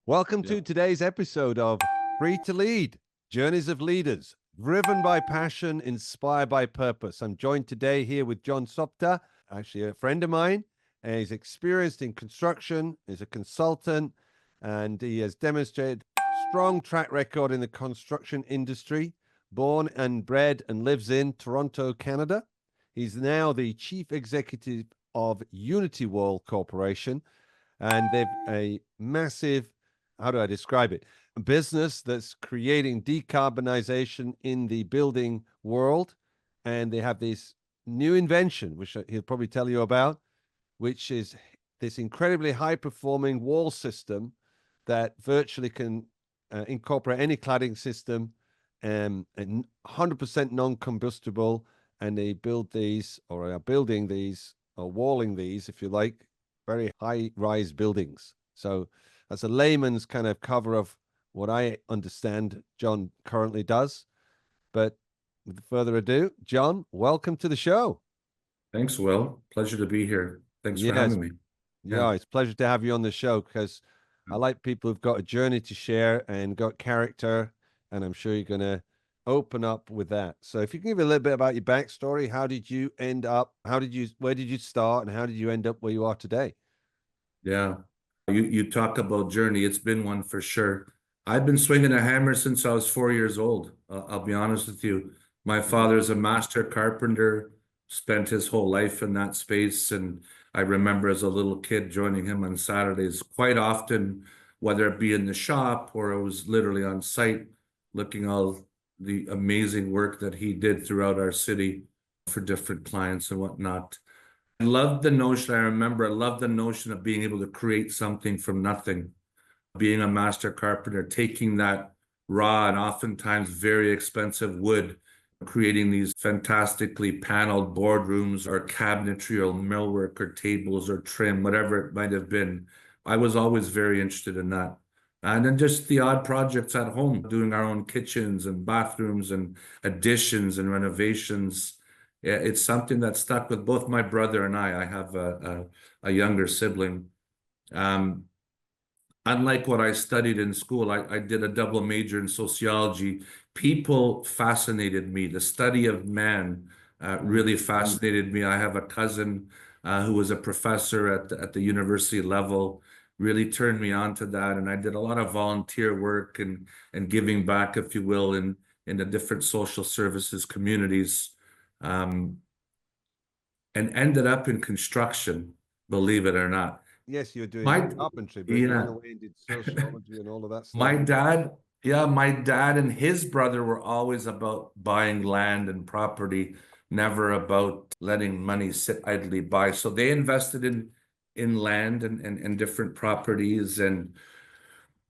Welcome Yeah. to today's episode of Free to Lead, Journeys of Leaders, driven by passion, inspired by purpose. I'm joined today here with John Sopta, actually a friend of mine, and he's experienced in construction, he's a consultant, and he has demonstrated strong track record in the construction industry, born and bred and lives in Toronto, Canada. He's now the chief executive of UnitiWall Corporation, and they've a massive, how do I describe it? A business that's creating decarbonization in the building world. And they have this new invention, which he'll probably tell you about, which is this incredibly high performing wall system that virtually can incorporate any cladding system, and 100% non-combustible. And they build these, or are building these, or walling these, if you like, very high rise buildings. So that's a layman's kind of cover of what I understand John currently does. But with further ado, John, welcome to the show. Thanks, Will. Pleasure to be here. Thanks for Yes. having me. Yeah, it's a pleasure to have you on the show, because I like people who've got a journey to share and got character, and I'm sure you're going to open up with that. So if you can give a little bit about your backstory, where did you start, and how did you end up where you are today? Yeah. You talk about journey. It's been one for sure. I've been swinging a hammer since I was 4 years old. I'll be honest with you. My father's a master carpenter, spent his whole life in that space. And I remember as a little kid joining him on Saturdays quite often, whether it be in the shop or it was literally on site, looking all the amazing work that he did throughout our city for different clients and whatnot. I loved the notion, I remember, I loved the notion of being able to create something from nothing. Being a master carpenter, taking that raw and oftentimes very expensive wood, creating these fantastically paneled boardrooms or cabinetry or millwork or tables or trim, whatever it might have been. I was always very interested in that. And then just the odd projects at home, doing our own kitchens and bathrooms and additions and renovations. Yeah, it's something that stuck with both my brother and I. I have a younger sibling. Um, Unlike what I studied in school, I did a double major in sociology. People fascinated me. The study of man really fascinated me. I have a cousin who was a professor at the university level, really turned me on to that. And I did a lot of volunteer work and giving back, if you will, in the different social services communities, and ended up in construction, believe it or not. Yes, you're doing My, carpentry, but you went yeah. away and did sociology and all of that stuff. My dad, my dad and his brother were always about buying land and property, never about letting money sit idly by. So they invested in land and different properties. And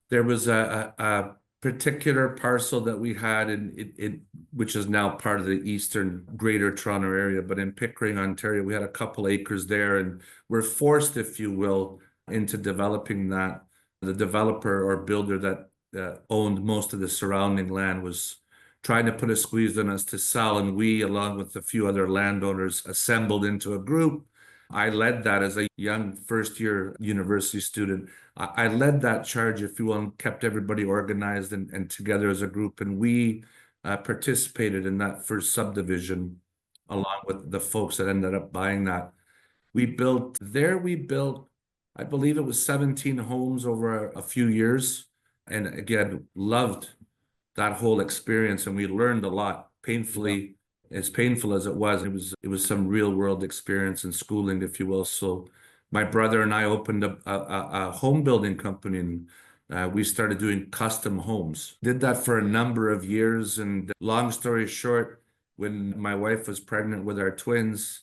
there was a particular parcel that we had in which is now part of the eastern Greater Toronto area, but in Pickering, Ontario, we had a couple acres there, and we're forced, if you will, into developing that. The developer or builder that owned most of the surrounding land was trying to put a squeeze on us to sell, and we, along with a few other landowners, assembled into a group. I led that as a young first-year university student. I led that charge, if you will, and kept everybody organized and together as a group. And we participated in that first subdivision along with the folks that ended up buying that. We built, I believe it was 17 homes over a few years. And again, loved that whole experience. And we learned a lot, painfully, as painful as it was some real world experience and schooling, if you will. So my brother and I opened up a home building company, and we started doing custom homes. Did that for a number of years. And long story short, when my wife was pregnant with our twins,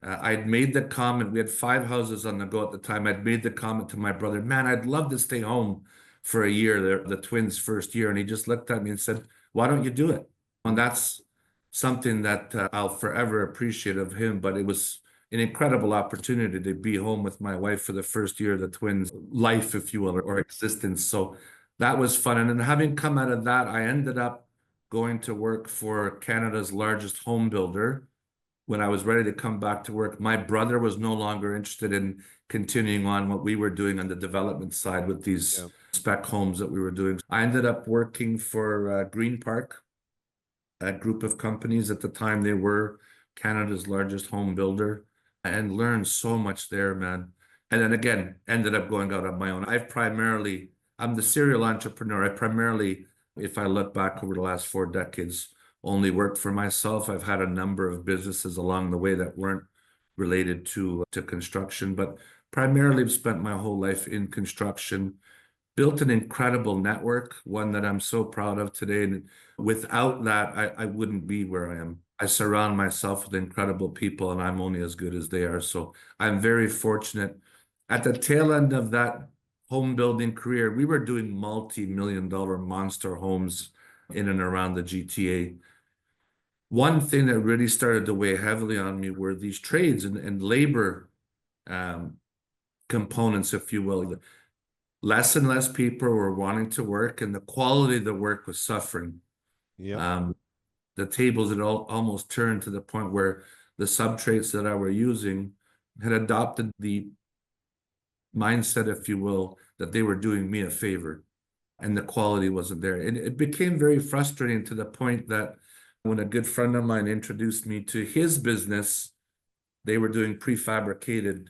I'd made the comment, we had 5 houses on the go at the time. I'd made the comment to my brother, man, I'd love to stay home for a year, the twins' first year. And he just looked at me and said, why don't you do it? And that's something that I'll forever appreciate of him. But it was an incredible opportunity to be home with my wife for the first year of the twins' life, if you will, or existence. So that was fun. And then having come out of that, I ended up going to work for Canada's largest home builder, when I was ready to come back to work, my brother was no longer interested in continuing on what we were doing on the development side with these Yeah. spec homes that we were doing. I ended up working for Green Park, a group of companies. At the time, they were Canada's largest home builder, and learned so much there, man. And then again, ended up going out on my own. I'm the serial entrepreneur. I primarily, if I look back over the last 4 decades, only worked for myself. I've had a number of businesses along the way that weren't related to construction, but primarily I've spent my whole life in construction, built an incredible network, one that I'm so proud of today. And without that, I wouldn't be where I am. I surround myself with incredible people, and I'm only as good as they are. So I'm very fortunate. At the tail end of that home building career, we were doing multi-million-dollar monster homes in and around the GTA. One thing that really started to weigh heavily on me were these trades and labor components, if you will. Less and less people were wanting to work, and the quality of the work was suffering. Yeah. The tables had almost turned to the point where the subtrades that I were using had adopted the mindset, if you will, that they were doing me a favor, and the quality wasn't there. And it became very frustrating to the point that when a good friend of mine introduced me to his business, they were doing prefabricated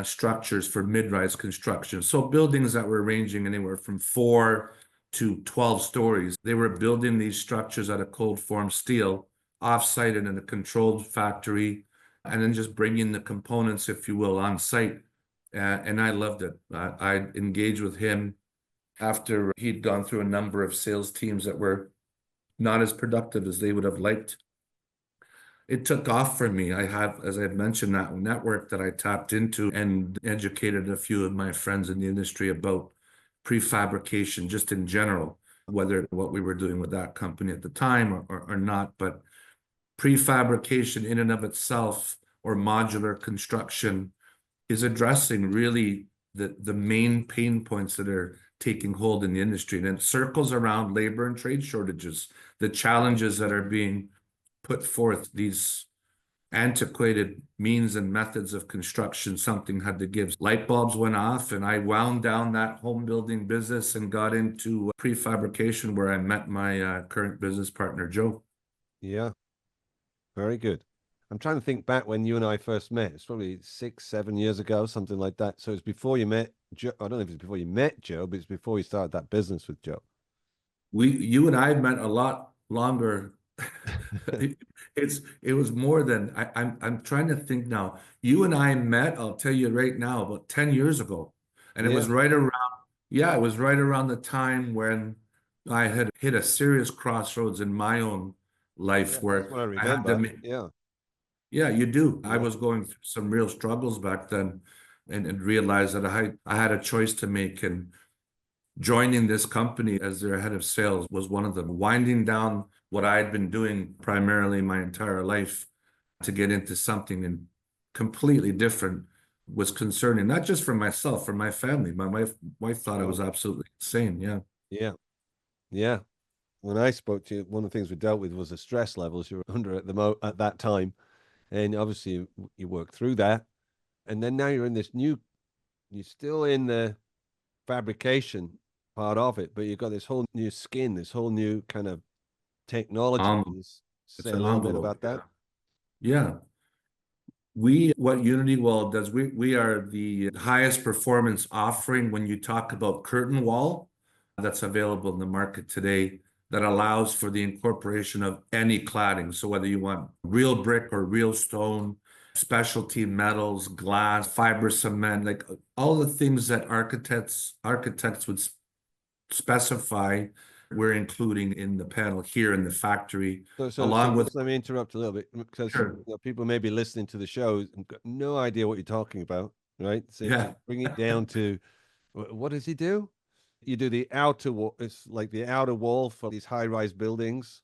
structures for mid-rise construction. So buildings that were ranging anywhere from 4 to 12 stories. They were building these structures out of cold form steel, off-site and in a controlled factory, and then just bringing the components, if you will, on site. And I loved it. I engaged with him after he'd gone through a number of sales teams that were not as productive as they would have liked. It took off for me. I have, as I had mentioned, that network that I tapped into and educated a few of my friends in the industry about prefabrication, just in general, whether what we were doing with that company at the time or not. But prefabrication in and of itself, or modular construction, is addressing really the main pain points that are taking hold in the industry. And it circles around labor and trade shortages, the challenges that are being put forth, these antiquated means and methods of construction. Something had to give. Light bulbs went off, and I wound down that home building business and got into prefabrication, where I met my current business partner, Joe. Yeah. Very good. I'm trying to think back when you and I first met. It's probably 6, 7 years ago, something like that. So it's before you met Joe. I don't know if it's before you met Joe, but it's before you started that business with Joe. You and I met a lot longer. It was more than I'm trying to think now. You and I met, I'll tell you right now, about 10 years ago. And it was Yeah. right around, yeah, it was right around the time when I had hit a serious crossroads in my own life Yeah, that's where what I I had to remember. make, Yeah. yeah, you do. I Yeah. was going through some real struggles back then, and realized that I had a choice to make. And joining this company as their head of sales was one of them. Winding down what I had been doing primarily my entire life to get into something and completely different was concerning, not just for myself, for my family. My wife thought I Sure. was absolutely insane. Yeah. Yeah. Yeah. When I spoke to you, one of the things we dealt with was the stress levels you were under at that time. And obviously you worked through that. And then now you're in this new, you're still in the fabrication part of it, but you've got this whole new skin, this whole new kind of technology. Can you It's say a an little bit envelope. about Yeah. that? Yeah. What UnitiWall does, we are the highest performance offering when you talk about curtain wall that's available in the market today, that allows for the incorporation of any cladding. So whether you want real brick or real stone, specialty metals, glass, fiber cement, like all the things that architects would specify, we're including in the panel here in the factory, So along with, just let me interrupt a little bit because sure, people may be listening to the show and got no idea what you're talking about, right? So yeah. to bring it down to what does he do? You do the outer wall. It's like the outer wall for these high-rise buildings.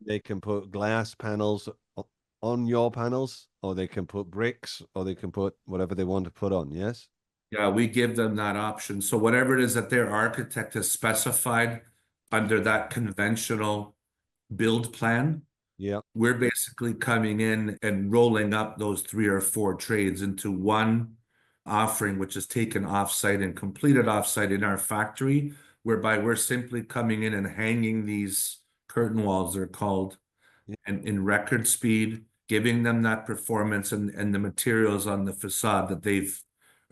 They can put glass panels on your panels, or they can put bricks, or they can put whatever they want to put on. Yes. Yeah, we give them that option. So whatever it is that their architect has specified under that conventional build plan, Yeah. We're basically coming in and rolling up those 3 or 4 trades into one offering, which is taken offsite and completed offsite in our factory, whereby we're simply coming in and hanging these curtain walls, they're called, Yeah. and in record speed, giving them that performance and the materials on the facade that they've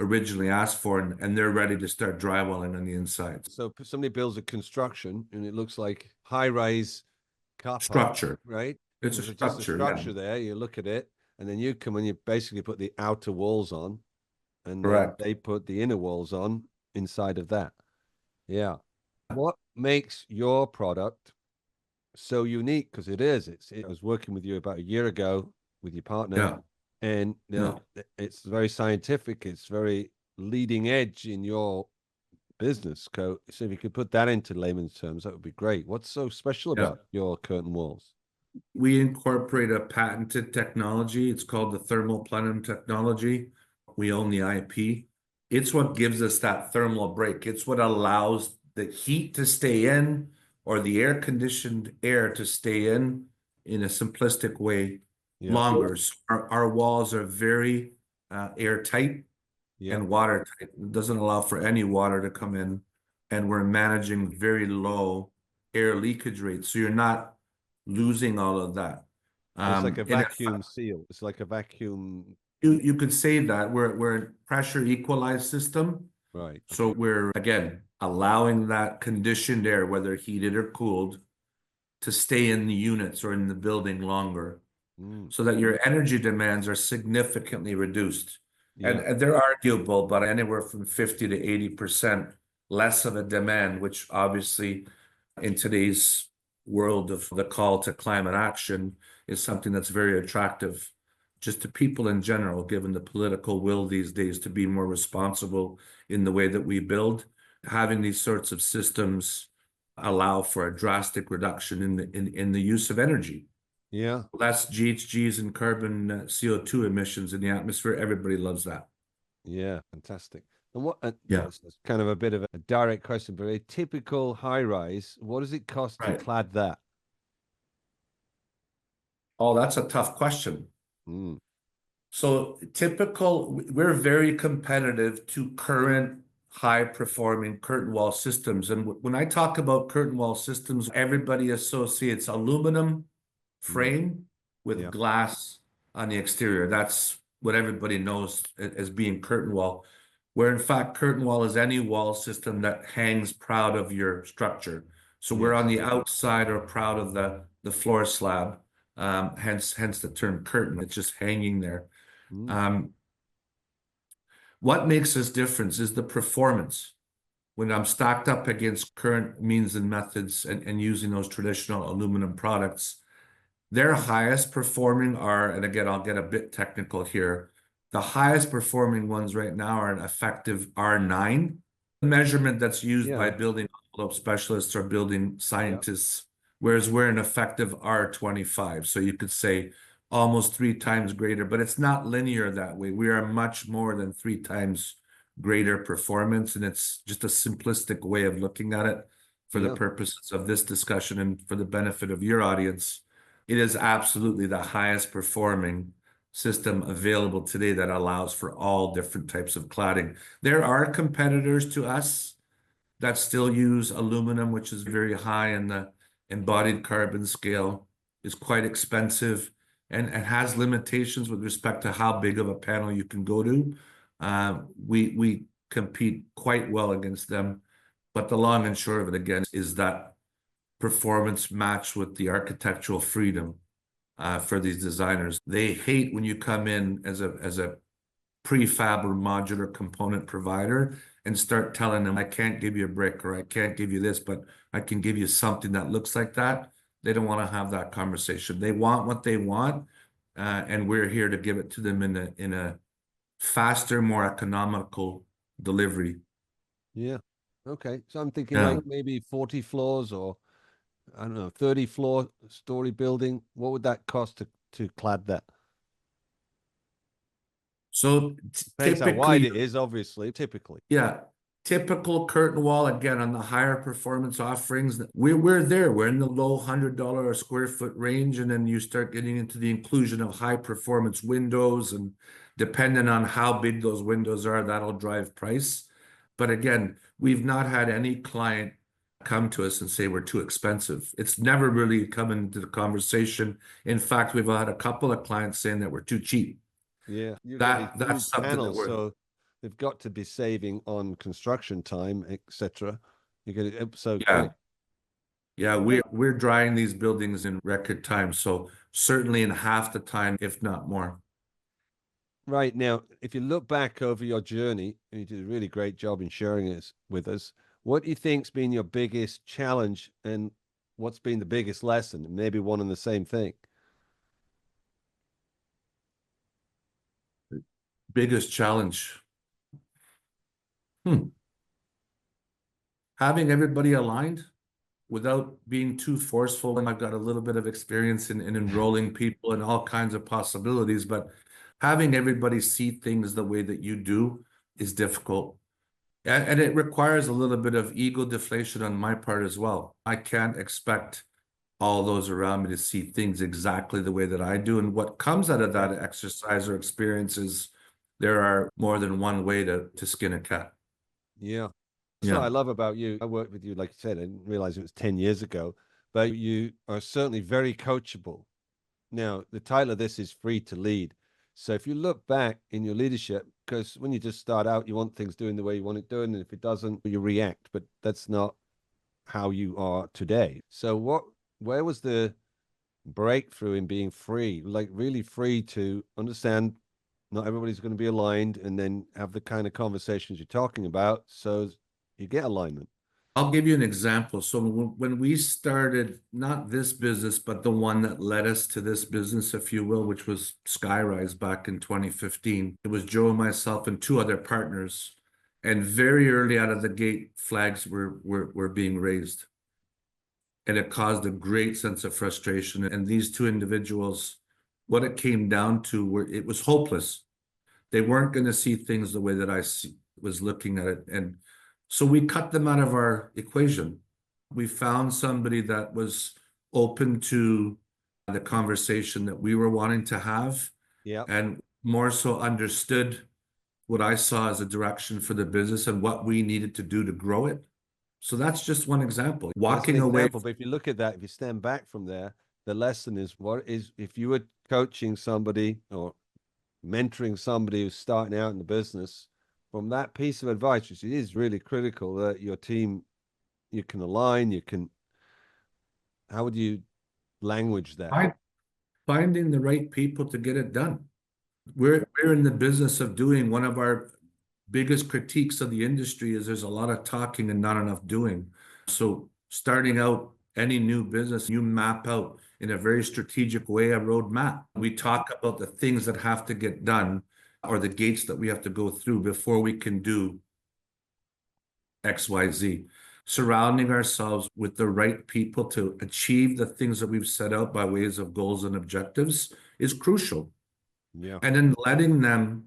originally asked for, and they're ready to start drywalling on the inside. So somebody builds a construction and it looks like high-rise car park, Structure. right? It's a There's just a structure, yeah. structure there. You look at it, and then you come and you basically put the outer walls on, and then Correct. they put the inner walls on inside of that. Yeah. What makes your product so unique? Because it is. I was working with you about a year ago with your partner, Yeah. and Yeah. it's very scientific. It's very leading edge in your business. So if you could put that into layman's terms, that would be great. What's so special Yeah. about your curtain walls? We incorporate a patented technology. It's called the thermal plenum technology. We own the IP. It's what gives us that thermal break. It's what allows the heat to stay in or the air conditioned air to stay in a simplistic way Yeah. longer. So our walls are very airtight Yeah. and watertight. It doesn't allow for any water to come in. And we're managing very low air leakage rates. So you're not losing all of that. It's like a In vacuum seal. It's like a vacuum. you could say that we're a pressure equalized system. Right. So we're again allowing that conditioned air, whether heated or cooled, to stay in the units or in the building longer, Mm, so that your energy demands are significantly reduced. yeah. And they're arguable, but anywhere from 50 to 80% less of a demand, which obviously in today's world of the call to climate action is something that's very attractive just to people in general, given the political will these days to be more responsible in the way that we build. Having these sorts of systems allow for a drastic reduction in the use of energy. Yeah. Less GHGs and carbon CO2 emissions in the atmosphere. Everybody loves that. Yeah. Fantastic. And what, Yeah. it's kind of a bit of a direct question, but a typical high rise, what does it cost to Right. clad that? Oh, that's a tough question. Mm, So we're very competitive to current high performing curtain wall systems. And when I talk about curtain wall systems, everybody associates aluminum yeah. frame with Yeah. glass on the exterior. That's what everybody knows as being curtain wall, where in fact curtain wall is any wall system that hangs proud of your structure. So we're Yes. on the outside or proud of the floor slab. Hence the term curtain. It's just hanging there. Mm, Um, what makes us different is the performance. When I'm stacked up against current means and methods and using those traditional aluminum products, their highest performing are, and again, I'll get a bit technical here. The highest performing ones right now are an effective R9, the measurement that's used by yeah. building envelope specialists or building Yeah. scientists, whereas we're an effective R25. So you could say almost 3 times greater, but it's not linear that way. We are much more than 3 times greater performance, and it's just a simplistic way of looking at it for the Yeah. purposes of this discussion and for the benefit of your audience. It is absolutely the highest performing system available today that allows for all different types of cladding. There are competitors to us that still use aluminum, which is very high in the embodied carbon scale, is quite expensive and has limitations with respect to how big of a panel you can go to. We compete quite well against them, but the long and short of it again is that performance matched with the architectural freedom for these designers. They hate when you come in as a prefab or modular component provider and start telling them, I can't give you a brick or I can't give you this, but I can give you something that looks like that. They don't want to have that conversation. They want what they want, and we're here to give it to them in a faster, more economical delivery. Yeah. Okay. So I'm thinking Yeah. like maybe 40 floors or I don't know, 30 floor story building. What would that cost to clad that? So Depends how wide typically, it is, obviously, typically. yeah. Typical curtain wall, again, on the higher performance offerings, we're there. We're in the low $100 a square foot range, and then you start getting into the inclusion of high performance windows, and depending on how big those windows are, that'll drive price. But again, we've not had any client come to us and say we're too expensive. It's never really come into the conversation. In fact, we've had a couple of clients saying that we're too cheap. Yeah, you've got these That's huge something that panels, we're so they've got to be saving on construction time, etc. You get it. So yeah. great. Yeah, we're drying these buildings in record time, so certainly in half the time, if not more. Right now, if you look back over your journey, and you did a really great job in sharing this with us, what do you think's been your biggest challenge and what's been the biggest lesson? Maybe one and the same thing. Biggest challenge. Having everybody aligned without being too forceful. And I've got a little bit of experience in enrolling people and all kinds of possibilities, but having everybody see things the way that you do is difficult. And it requires a little bit of ego deflation on my part as well. I can't expect all those around me to see things exactly the way that I do. And what comes out of that exercise or experience is there are more than one way to skin a cat. Yeah. That's what Yeah. I love about you. I worked with you, like you said, I didn't realize it was 10 years ago, but you are certainly very coachable. Now, the title of this is Free to Lead. So if you look back in your leadership, because when you just start out, you want things doing the way you want it done, and if it doesn't, you react. But that's not how you are today. So where was the breakthrough in being free, like really free to understand not everybody's going to be aligned and then have the kind of conversations you're talking about so you get alignment? I'll give you an example. So when we started, not this business, but the one that led us to this business, if you will, which was Skyrise back in 2015, it was Joe, myself, and two other partners. And very early out of the gate, flags were being raised. And it caused a great sense of frustration. And these two individuals, what it came down to, it was hopeless. They weren't going to see things the way that was looking at it. And so we cut them out of our equation. We found somebody that was open to the conversation that we were wanting to have. Yeah. And more so understood what I saw as a direction for the business and what we needed to do to grow it. So that's just one example. Walking away. But if you look at that, if you stand back from there, the lesson is what is if you were coaching somebody or mentoring somebody who's starting out in the business, from that piece of advice, which is really critical, that your team, you can align, how would you language that? Finding the right people to get it done. We're in the business of doing. One of our biggest critiques of the industry is there's a lot of talking and not enough doing. So starting out any new business, you map out in a very strategic way a roadmap. We talk about the things that have to get done or the gates that we have to go through before we can do XYZ. Surrounding ourselves with the right people to achieve the things that we've set out by ways of goals and objectives is crucial. Yeah. And then letting them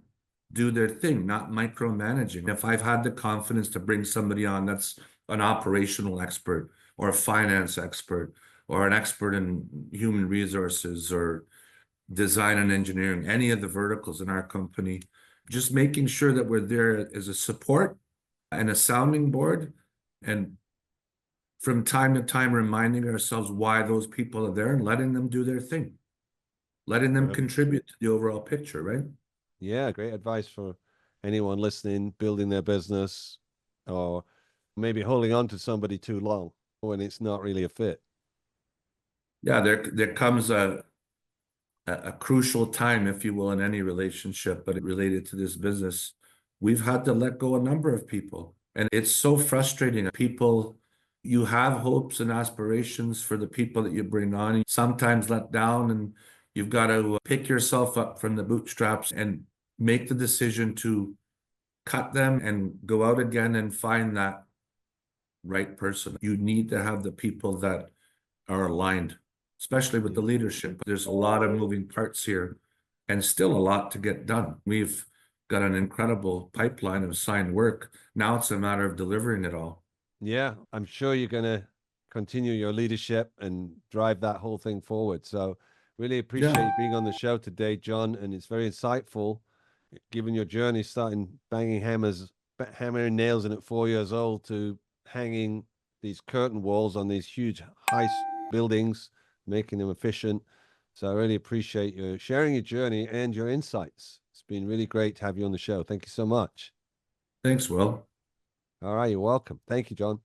do their thing, not micromanaging. If I've had the confidence to bring somebody on that's an operational expert or a finance expert or an expert in human resources or design and engineering, any of the verticals in our company, just making sure that we're there as a support and a sounding board, and from time to time reminding ourselves why those people are there and letting them do their thing, letting them contribute to the overall picture, right? Yeah, great advice for anyone listening, building their business, or maybe holding on to somebody too long when it's not really a fit. Yeah, there comes a crucial time, if you will, in any relationship, but related to this business. We've had to let go a number of people, and it's so frustrating. People, you have hopes and aspirations for the people that you bring on, and sometimes let down, and you've got to pick yourself up from the bootstraps and make the decision to cut them and go out again and find that right person. You need to have the people that are aligned, especially with the leadership. There's a lot of moving parts here and still a lot to get done. We've got an incredible pipeline of signed work. Now it's a matter of delivering it all. Yeah, I'm sure you're going to continue your leadership and drive that whole thing forward. So really appreciate Yeah. you being on the show today, John, and it's very insightful, given your journey starting banging hammering nails in at 4 years old to hanging these curtain walls on these huge buildings, making them efficient. So I really appreciate you sharing your journey and your insights. It's been really great to have you on the show. Thank you so much. Thanks, Will. All right, you're welcome. Thank you, John.